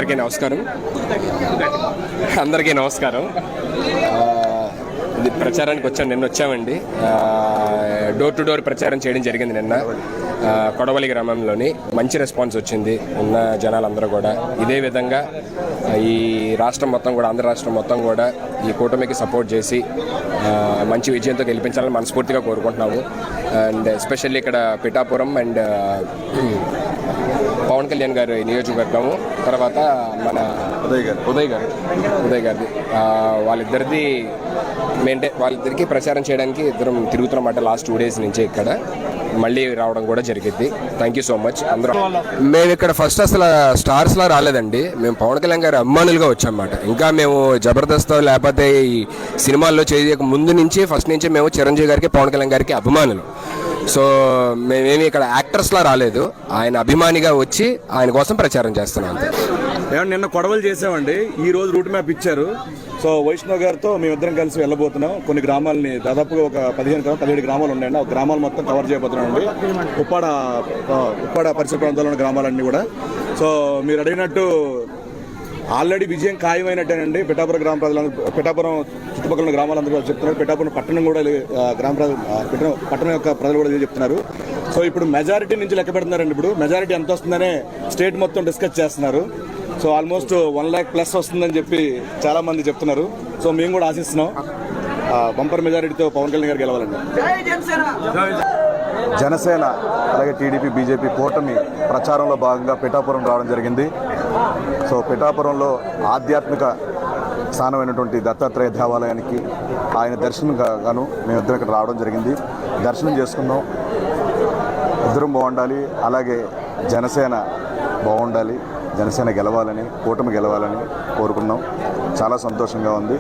అందరికీ నమస్కారం. ఇది ప్రచారానికి నిన్న వచ్చామండి. డోర్ టు డోర్ ప్రచారం చేయడం జరిగింది నిన్న కొడవలి గ్రామంలోని. మంచి రెస్పాన్స్ వచ్చింది. ఉన్న జనాలందరూ కూడా ఇదే విధంగా ఈ రాష్ట్రం మొత్తం కూడా, ఆంధ్ర రాష్ట్రం మొత్తం కూడా ఈ కూటమికి సపోర్ట్ చేసి మంచి విజయంతో గెలిపించాలని మనస్ఫూర్తిగా కోరుకుంటున్నాము. అండ్ ఎస్పెషల్లీ ఇక్కడ పిఠాపురం అండ్ పవన్ కళ్యాణ్ గారి నియోజకవర్గము, తర్వాత మన ఉదయ్ గారిది, వాళ్ళిద్దరిది వాళ్ళిద్దరికి ప్రచారం చేయడానికి ఇద్దరం తిరుగుతున్నమాట లాస్ట్ 2 days నుంచి. ఇక్కడ మళ్ళీ రావడం కూడా జరిగింది. Thank you so much. అందరం మేము ఇక్కడ ఫస్ట్ అసలు స్టార్స్లా రాలేదండి. మేము పవన్ కళ్యాణ్ గారి అభిమానులుగా వచ్చామన్నమాట. ఇంకా మేము జబర్దస్త్ లేకపోతే ఈ సినిమాల్లో చేయక ముందు నుంచి ఫస్ట్ నుంచి మేము చిరంజీవి గారికి, పవన్ కళ్యాణ్ గారికి అభిమానులు. సో మేమేమి ఇక్కడ యాక్టర్స్లా రాలేదు, ఆయన అభిమానిగా వచ్చి ఆయన కోసం ప్రచారం చేస్తున్నాం. నిన్న కొడవలు చేసామండి, ఈ రోజు రూట్ మ్యాప్ ఇచ్చారు. సో వైష్ణవ్ గారితో మేమిద్దరం కలిసి వెళ్ళబోతున్నాం. కొన్ని గ్రామాలని, దాదాపుగా ఒక 17 గ్రామాలు ఉన్నాయండి. ఆ గ్రామాలు మొత్తం కవర్ చేయబోతున్నాం అండి. ఉప్పాడ పరిసర ప్రాంతాల్లో ఉన్న గ్రామాలన్నీ కూడా. సో మీరు అడిగినట్టు ఆల్రెడీ విజయం ఖాయమైనట్టేనండి. పిఠాపురం చుట్టుపక్కల ఉన్న గ్రామాలందరూ కూడా చెప్తున్నారు. పిఠాపురం పట్టణం కూడా పట్టణం యొక్క ప్రజలు కూడా చెప్తున్నారు. సో ఇప్పుడు మెజారిటీ నుంచి లెక్క పెడుతున్నారండి. ఇప్పుడు మెజారిటీ ఎంత వస్తుందనే స్టేట్ మొత్తం డిస్కస్ చేస్తున్నారు. సో ఆల్మోస్ట్ 1 lakh+ వస్తుందని చెప్పి చాలా మంది చెప్తున్నారు. సో మేము కూడా ఆశిస్తున్నాం బంపర్ మెజారిటీతో పవన్ కళ్యాణ్ గారు గెలవాలండి. జనసేన అలాగే టీడీపీ, బీజేపీ కూటమి ప్రచారంలో భాగంగా పిఠాపురం రావడం జరిగింది. సో పిఠాపురంలో ఆధ్యాత్మిక స్థానమైనటువంటి దత్తాత్రేయ దేవాలయానికి ఆయన దర్శనం గాను మేమిద్దరం ఇక్కడ రావడం జరిగింది. దర్శనం చేసుకున్నాం. ఇద్దరం బాగుండాలి, అలాగే జనసేన బాగుండాలి, జనసేన గెలవాలని, కూటమి గెలవాలని కోరుకున్నాం. చాలా సంతోషంగా ఉంది.